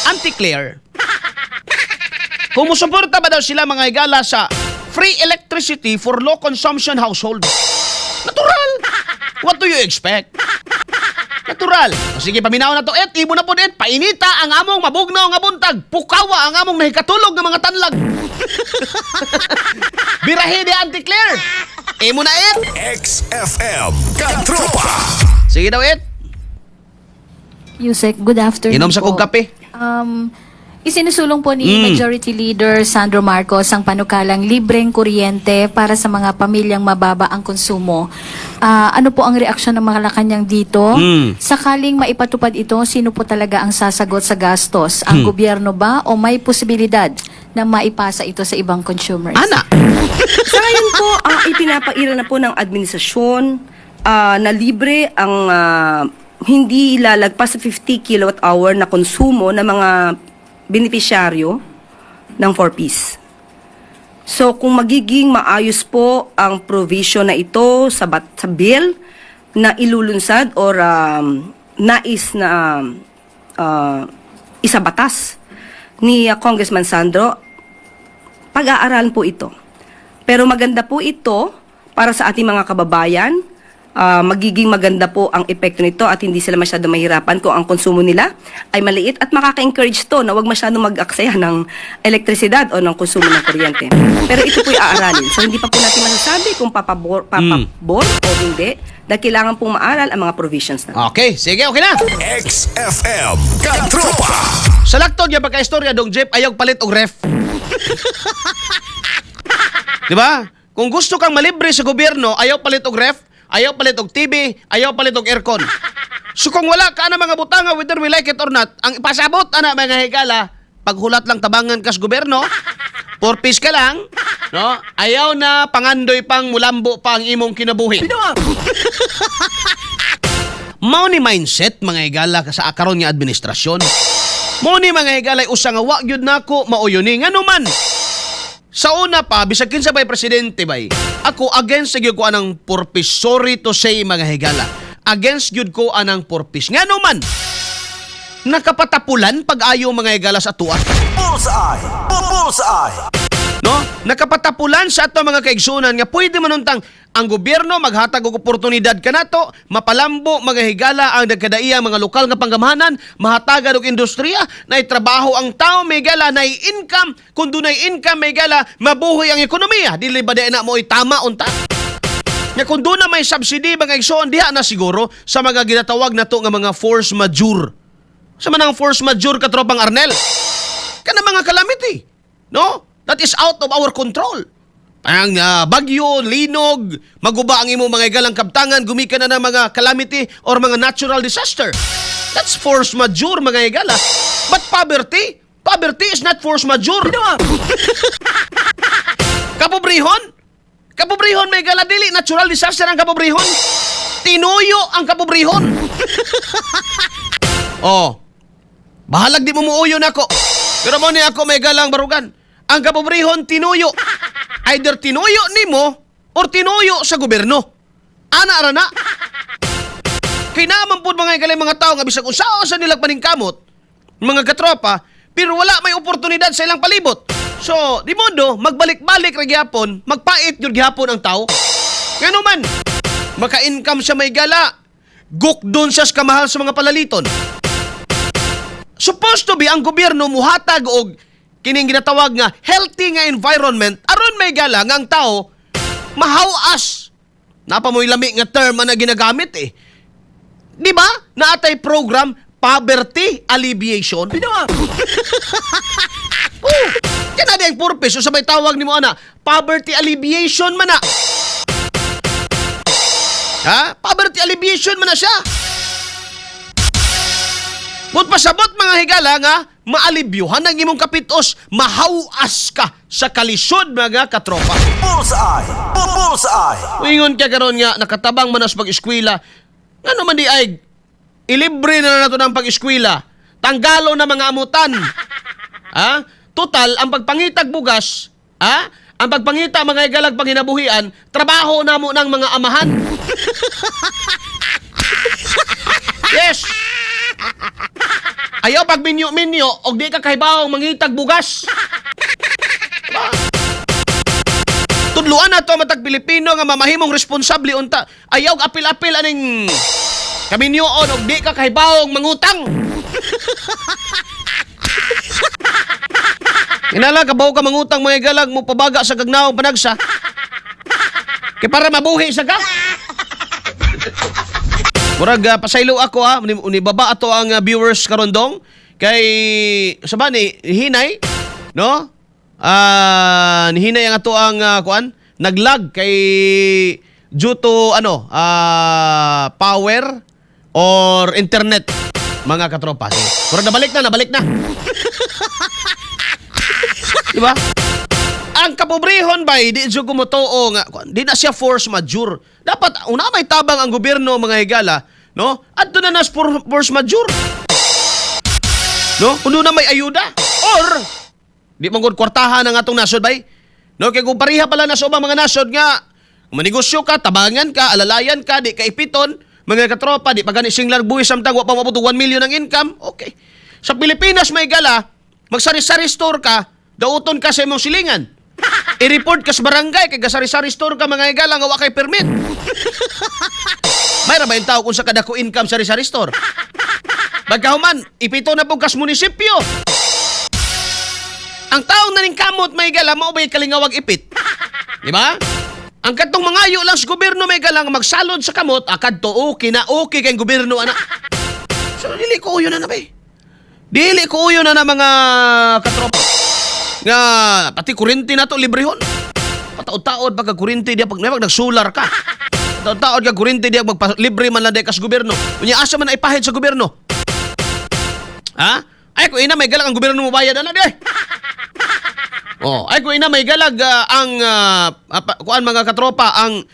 anti-Claire. Kung musuporta ba daw sila mga higala sa free electricity for low consumption household? Natural. What do you expect? Natural. O sige, paminaw na to, ibo na po painita ang among mabugnaw nga buntag, pukawa ang among nahikatulog ng mga tanlag. Birahe de anti-Claire. Imo na XFM Katropa. Sige daw Yusek, good afternoon Inom sa kong po. kape. Isinusulong po ni Majority Leader Sandro Marcos ang panukalang libreng kuryente para sa mga pamilyang mababa ang konsumo. Ano po ang reaksyon ng mga Malacanang dito? Sakaling maipatupad ito, sino po talaga ang sasagot sa gastos? Ang gobyerno ba o may posibilidad na maipasa ito sa ibang consumers? Ana. Sa ngayon po, ipinapaira na po ng administrasyon na libre ang hindi lalagpas sa 50 kilowatt hour na konsumo ng mga benepisyaryo ng 4Ps. So, kung magiging maayos po ang provision na ito sa bill na ilulunsad or nais na isabatas ni Congressman Sandro, pag-aaralan po ito. Pero maganda po ito para sa ating mga kababayan. Magiging maganda po ang epekto nito at hindi sila masyado mahirapan kung ang konsumo nila ay maliit at makaka-encourage to na huwag masyado mag-aksaya ng elektrisidad o ng konsumo ng kuryente. Pero ito po'y aaralin. So hindi pa po natin masasabi kung papabor o hindi dahil kailangan pong maaral ang mga provisions na. Okay, sige, okay na. XFM Katropa. Sa laktod niya pagka-istorya dong Jeep, ayaw palit og ref. Di ba? Kung gusto kang malibre sa gobyerno, ayaw palit og ref, ayaw palit og TV, ayaw palit og aircon. So kung wala ka na mga butanga, whether we like it or not, ang ipasabot ana mga higala, paghulat lang tabangan kas gobyerno, 4 piece ka lang, no? Ayaw na pangandoy pang mulambo pa ang imong kinabuhi. Mao ni mindset mga higala sa akaron nga administrasyon. Mao ni mga higala usa nga wa gyud nako mauyoni ngano man. Sa una pa, bisag kinsa bay presidente bay, ako against gyud ko anang purpose. Sorry to say mga higala. Against gyud ko anang purpose. Ngano man, nakapatapulan pag-ayo mga higala sa tuwa. Bullseye. Bullseye. No? Nakapatapulan sa ato mga kaigsunan nga pwede manuntang ang gobyerno maghatag og oportunidad kanato, mapalambo mga higala ang nagkadaiya mga lokal nga panggamahanan, mahatagan og industriya, nay trabaho ang tao may higala, nay income, kun dunay income may higala, mabuhay ang ekonomiya. Dili ba na mo tama unta? Nga kung doon na may subsidy mga igsoon, diha na siguro sa mga ginatawag na to nga mga force majeure. Sa manang force majeure katropang Arnel. Kana mga calamity. No? That is out of our control. Ang bagyo, linog, maguba ang imo mga igalang kabtangan, gumikan na ng mga calamity or mga natural disaster. That's force majeure mga igala. But poverty? Poverty is not force majeure. Kapobrihon? Kapobrihon mga igala, dili natural disaster ang kapobrihon. Tinuyo ang kapobrihon. Oh, bahalag di mo muuyo na ako. Pero mo ni ako may galang barugan. Ang kapobrihon tinuyo. Either tinuyo nimo or tinuyo sa gobyerno. Ana ara na. Kay naman po mga ikalay mga tao nga bisag usaw sa nilang paningkamot, mga katropa, pero wala may oportunidad sa ilang palibot. So, di modo, magbalik-balik ra gyapon, magpait yun gyapon ang tao. Ngano man, maka-income siya may gala, gukdon siya sa kamahal sa mga palaliton. Supposed to be ang gobyerno muhatag og kining ginatawag nga healthy nga environment aron may gala nga ang tao mahawas. Napamoy lami nga term na ginagamit eh. Di ba? Naatay program poverty alleviation. Yan na ang purpose. So sabay tawag ni mo ana, poverty alleviation man na. Ha? Poverty alleviation man na siya. Kung pasabot mga higala nga, maalibyuhan ang imong kapitos, mahawas ka sa kalisod mga katropa. Bullseye. Bullseye. Uingon kaya karon nga, nakatabang manas pag-eskwela, nga naman di ay, ilibre na nato ng pag-eskwela, tanggalo na mga amutan. Ha? Total, ang pagpangitag bugas, ha? Ang pagpangita mga higalag panginabuhian, trabaho na mo ng mga amahan. Yes! Ayaw pag minyo-minyo, og di ka kahibawang mangitag bugas. Diba? Tudluan na to matag Pilipino nga mamahimong responsable unta. Ayaw apil-apil aning kaminyoon og di ka kahibawang mangutang. Inala kabaw ka mangutang mga galag mo pabaga sa gagnaong panagsa. Kay para mabuhi sa ka. Murag pasaylo ako unibaba ato ang viewers karon dong kay saba ni hinay no? Ni hinay ang ato ang kuan naglag kay due to power or internet mga katropa. Murag nabalik na. Diba? Ang kapobrehon ba, di siya gumutuo nga, di na siya force majeure. Dapat, una may tabang ang gobyerno, mga higala, no? At doon na force majeure. No? Kung doon na may ayuda. Or, di mong kwartahan ang atong nasod ba? No? Kaya kung pariha pala na sa ubang mga nasod nga, manegosyo ka, tabangan ka, alalayan ka, di ka ipiton, mga katropa, di pagani singlar buwis samtang wa pa mabuto 1 million ang income, okay. Sa Pilipinas, may gala, magsari-sari store ka, dauton ka sa imong silingan. I-report ka sa barangay kay gasari-sari store ka mga igala nga wa kay permit. Mayra ba yung tao kung sa kadako income sari-sari store? Bagkahuman, ipito na po kas munisipyo. Ang taong naning kamot may igala mao ba kalingawag ipit? Di ba? Ang katong mangayo lang sa gobyerno may igala nga magsalod sa kamot akadto okay na okay kay gobyerno ana. So dili ko uyo na ba? Dili ko uyo na mga katropa. Nga pati kuryente na to librehon. Pataod-taod pagka kuryente dia pag nagsolar ka. Pataod-taod ka kuryente dia magpa-libre man lang day kas gobyerno. Unya asa man ipahid sa gobyerno? Ha? Ay ko ina may galag ang gobyerno mo bayad ana di. Oh, ay ko ina may galag kuan mga katropa ang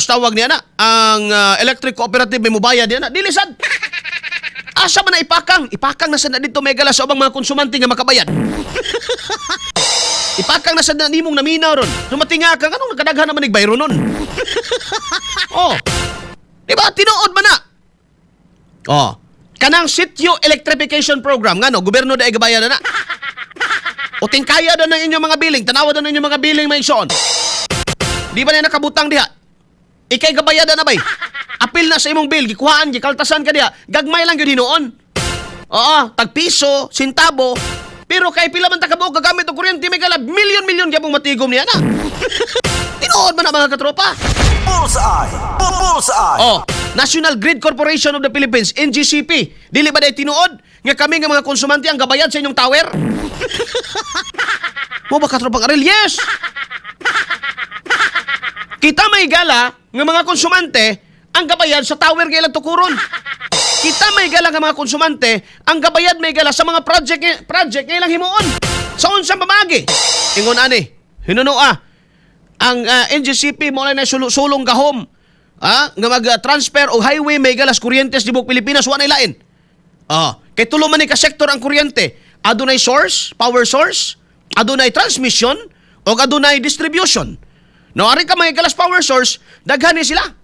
tawag niya na ang electric cooperative may mobayad niya na dilisad. Asa man na ipakang na sa na dito may gala sa ubang mga konsumante nga makabayad. Ipakang na sa na nimong naminaw ron. Sumatinga ka, anong nakadaghan naman nagbayro nun? Oh. Diba, tinuod man na. Oh. Kanang sityo electrification program, nga no, gobyerno da igabayan na na. O tingkaya doon ng inyong mga billing, tanawa doon ng inyong mga billing may isoon. Di ba na nakabutang diha? Ikay gabayada na bay. Apil na sa imong bill, gikuhaan, gikaltasan ka diha. Gagmay lang yun hinoon. Oo, tagpiso, sintabo. Pero kay pila man takabuok gagamit og kuryente may galab, milyon-milyon gyapon matigom niya na. Tinuod man na mga katropa. Bullseye! Bullseye! Oh, National Grid Corporation of the Philippines, NGCP. Dili ba day tinuod nga kami nga mga konsumante ang gabayad sa inyong tower? Mo ba katropang Arel? Yes. Kita may gala nga mga konsumante ang gabayad sa tower nga ilang tukuron. Kita may gala nga mga konsumante ang gabayad may gala sa mga project nga ilang himuon. Sa unsang pamagi. Ingon ani, hinuno ang NGCP mo na sulong gahom. Nga mag-transfer o highway may galas kuryentes di buong Pilipinas wa na ilain. Kay tulo man ni ka sektor ang kuryente. Adunay source, power source, adunay transmission o adunay distribution. No, ari ka mga galas power source, daghan ni sila.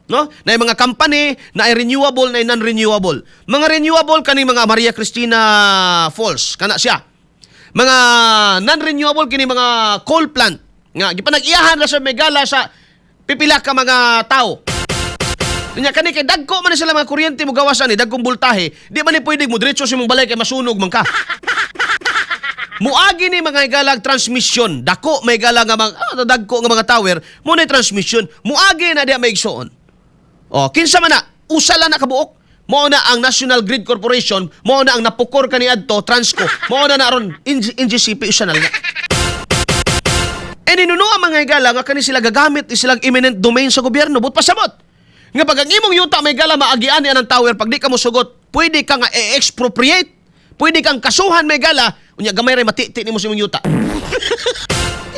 No? Na mga company na renewable na non-renewable. Mga renewable kani mga Maria Cristina Falls kana siya. Mga non-renewable kini mga coal plant. Nga gipanag-iyahan ra sa megala sa pipila ka mga tao. Nya kani kay dagko man sila mga kuryente mo gawasan ni dagkong voltahe, di man ni pwede mo diretso sa imong balay kay masunog man ka. Muagi ni mga igalag transmission, dako may galang nga mga dagko nga mga tower, mo na transmission, muagi na diha may igsoon. Kinsa man na usala na kabuok, mo na ang National Grid Corporation, mo na ang napukor kaniadto Transco, mo na ron NGCP usa na lang. Ninuno ang mga igala nga kani sila gagamit silang eminent domain sa gobyerno, but pasamot. Nga pag ang imong yuta may gala maagian niya ng tower, pag di ka mo sugot, pwede ka nga expropriate, pwede kang kasuhan may gala, unya gamay rin matiti ni mo sa imong yuta.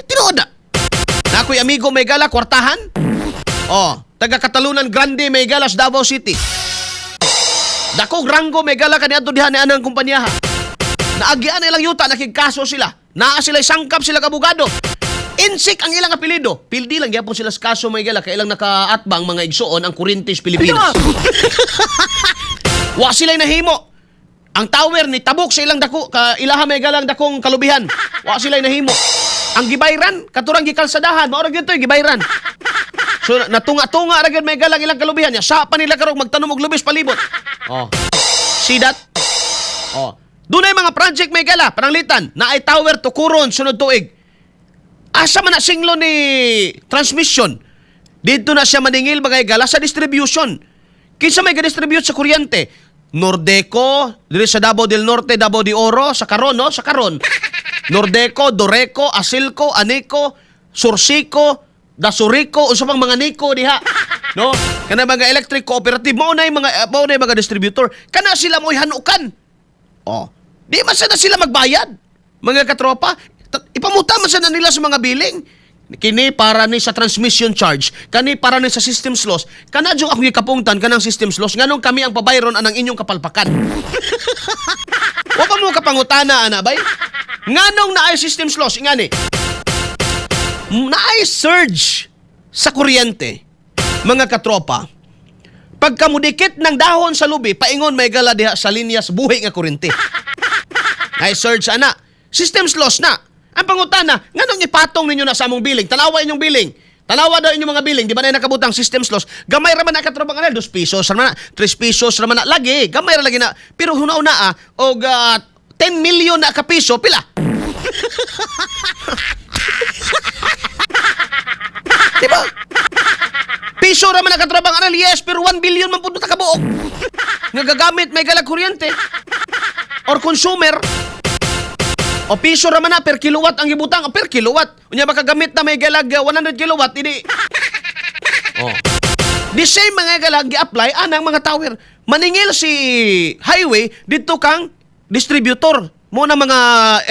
Tinuod na. Na ako'y amigo may gala, kwartahan. Taga Katalunan Grande may gala sa Davao City. Dakog Rango may gala kaniadto diha ni anang kumpanya. Naagian nilang yuta, nakigkaso sila. Naa sila sangkap sila kabugado. Insik ang ilang apelido. Pildi lang gyapon sila sa kaso may gala kay ilang nakaatbang mga igsoon ang Kurintis Pilipinas. Wa sila nahimo. Ang tower ni tabok sa ilang dako, ilaha may galang dakong kalubihan. Wa sila nahimo. Ang gibayran, katurang gikalsadahan, mao ra gyud toy gibayran. So natunga-tunga ra gyud may galang ilang kalubihan. Ya sa pa nila karong magtanom og lubis palibot. Oh. See that? Oh. Dunay mga project may gala, pananglitan, na ay tower tukuron sunod tuig. Asa man na singlo ni transmission. Dito na siya maningil mga gala sa distribution. Kinsa may ga-distribute sa kuryente? Nordeco, diri sa Davao del Norte, Davao de Oro, sa Caron, no? Sa Caron. Nordeco, Doreco, Asilco, Aneco, Sursico, Dasurico, unsa pang mga Nico diha. No? Kana mga electric cooperative, mao na mga distributor. Kana sila mo'y hanukan. Oh. Di man sana sila magbayad. Mga katropa, ipamuta man sana nila sa mga billing. Kini para ni sa transmission charge, kani para ni sa systems loss. Kana jung ako gikapungtan kanang systems loss nganong kami ang pabayron anang inyong kapalpakan. Wa pa mo kapangutana ana bay? Nganong naay systems loss ingani? Naay surge sa kuryente. Mga katropa, pagka mudikit ng dahon sa lubi, paingon may gala diha sa linya sa buhi nga kuryente. Naay surge ana. Systems loss na. Ang pangutana, nganong ipatong ninyo na sa among billing? Tanawa inyong billing. Tanawa daw inyong mga billing. Di ba na nakabutang systems loss? Gamay raman na katrobang anel. 2 pesos raman na. 3 pesos raman na. Lagi. Gamay ra lagi na. Pero hunaw-na og 10 million na kapiso. Pila? Di ba? Piso raman na katrobang anel. Yes, pero 1 billion man po na kabuok. Nagagamit may galag kuryente. Or consumer. O piso raman na per kilowatt ang gibutang. Per kilowatt. Unya makagamit na may galag 100 kilowatt. Hindi. Oh. The same mga galag gi-apply anang mga tower. Maningil si highway dito kang distributor mo na mga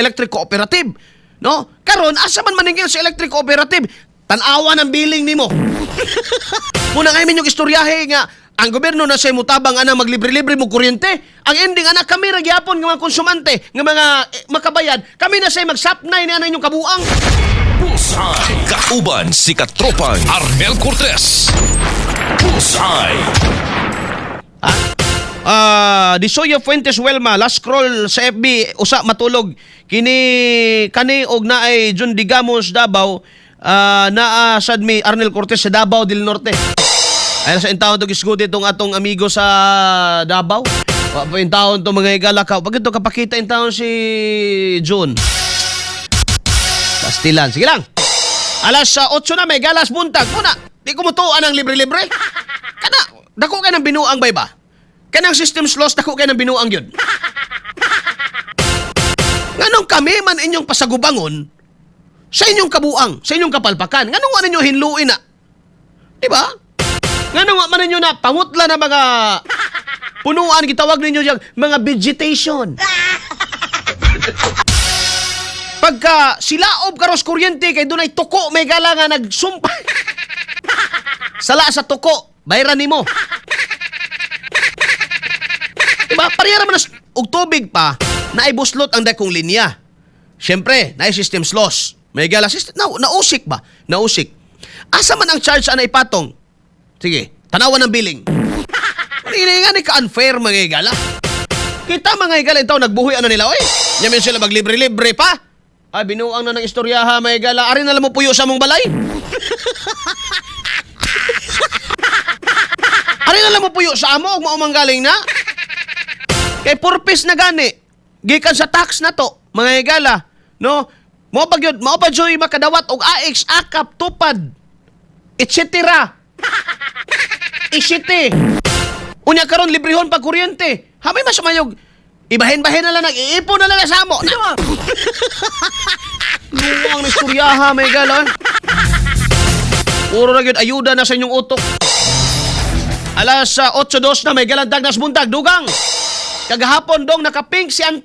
electric cooperative. No? Karon asa man maningil si electric cooperative? Tanawa ng billing nimo. Muna nga inyong istoryahe nga ang gobyerno na say mutabang ana maglibre-libre mo kuryente. Ang ending ana kami ra gyapon nga mga konsumante, nga mga makabayad, kami na say magsapnay ni ana inyong kabuang. Bullseye. Kauban si katropang Arnel Cortez. Bullseye. Di Soya Fuentes Welma, last scroll sa FB, usa matulog. Kani og naay John Digamos Davao, naa sadmi Arnel Cortez sa Davao del Norte. Ay sa intawon to gisguti itong atong amigo sa Davao. Wa pa intawon to mga igalakaw. Pag ito kapakita intawon si John. Pastilan. Sige lang. Alas 8 na may galas buntag. Muna, di ko mutuan ang libre-libre. Kana, dako ka ng binuang bay ba? Kanang systems loss, dako ka ng binuang yun. Nganong kami man inyong pasagubangon sa inyong kabuang, sa inyong kapalpakan. Nganong man inyong hinluin na? Diba? Nganong man ninyo na pangutla na mga punuan gitawag ninyo diyang mga vegetation. Pagka silaob karos kuryente kay dunay tuko may gala nga nagsumpa. Sala sa tuko, bayran nimo. Diba? Parehara man og tubig pa na ibuslot ang dakong linya. Siyempre, na systems loss. May gala system nausik ba? Nausik. Asa man ang charge ana ipatong? Sige, tanawan ng billing. Hindi nga ni ka-unfair mga igala. Kita mga igala ito, nagbuhay ano nila, oy. Yamin sila maglibre-libre pa. Ay, binuang na ng istoryaha mga igala. Arin na lang mo puyo sa mong balay. Arin na lang mo puyo sa amo, maumang galing na. Kay purpose na gani. Gikan sa tax na to, mga igala. No? Mo pa joy makadawat og AX, akap, tupad, etc. Isite. Unya karon librehon pag kuryente. Hamay mas mayog. Ibahin-bahin na lang iipon na lang sa amo. Di ba? Luwang na istoryaha may galon. Puro na gyud ayuda na sa inyong utok. Alas 8:02 na may galandag nas buntag dugang. Kagahapon dong nakapink si ante.